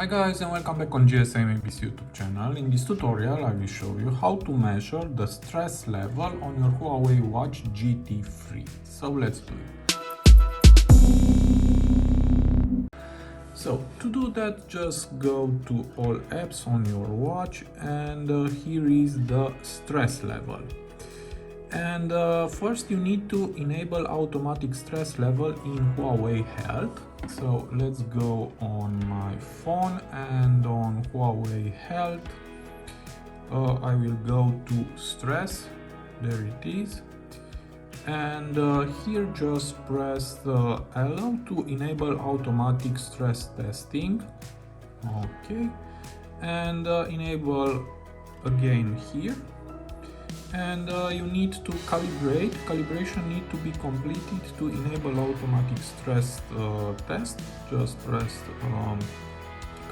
Hi guys, and welcome back on GSM-ABC YouTube channel. In this tutorial I will show you how to measure the stress level on your Huawei Watch GT 3. So let's do it. So to do that, just go to all apps on your watch, and here is the stress level. And first you need to enable automatic stress level in Huawei Health. So let's go on my phone, and on Huawei Health I will go to stress. There it is. And here just press the allow to enable automatic stress testing. Okay, and enable again here. And you need to calibrate. Calibration need to be completed to enable automatic stress test. Just press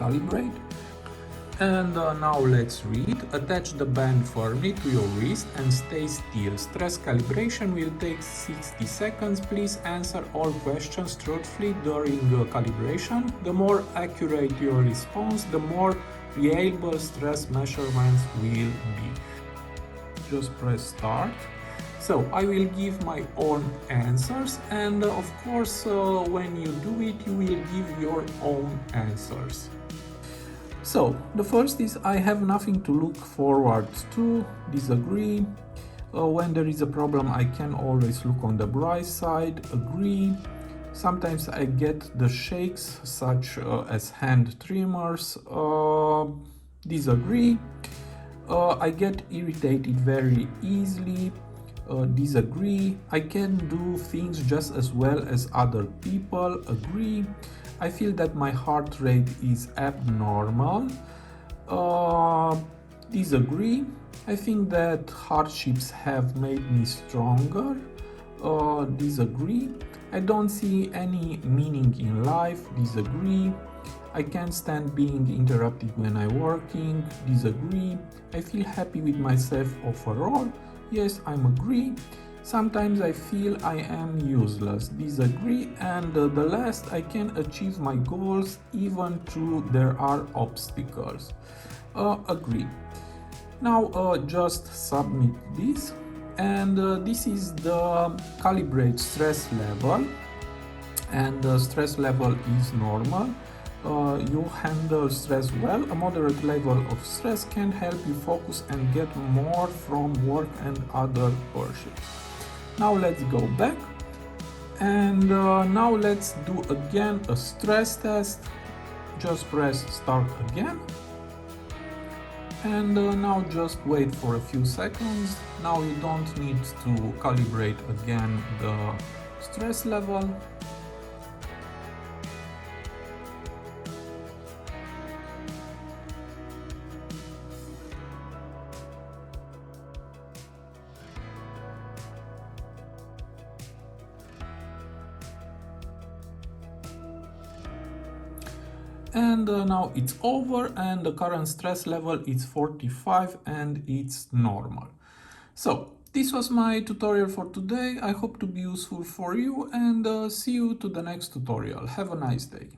calibrate. And now let's read. Attach the band firmly to your wrist and stay still. Stress calibration will take 60 seconds. Please answer all questions truthfully during calibration. The more accurate your response, the more reliable stress measurements will be. Just press start. So I will give my own answers, and of course when you do it you will give your own answers. So the first is I have nothing to look forward to. Disagree. When there is a problem I can always look on the bright side. Agree. Sometimes I get the shakes such as hand tremors. Disagree. I get irritated very easily. Disagree. I can do things just as well as other people. Agree. I feel that my heart rate is abnormal. Disagree. I think that hardships have made me stronger. Disagree. I don't see any meaning in life. Disagree. I can't stand being interrupted when I'm working. Disagree. I feel happy with myself overall. Yes, I'm agree. Sometimes I feel I am useless. Disagree. And the last, I can achieve my goals even though there are obstacles. Agree. Now just submit this, and this is the calibrate stress level, and the stress level is normal. You handle stress well. A moderate level of stress can help you focus and get more from work and other pursuits. Now let's go back, and now let's do again a stress test. Just press start again, and now just wait for a few seconds. Now you don't need to calibrate again the stress level. And now it's over, and the current stress level is 45 and it's normal. So this was my tutorial for today. I hope to be useful for you, and see you to the next tutorial. Have a nice day.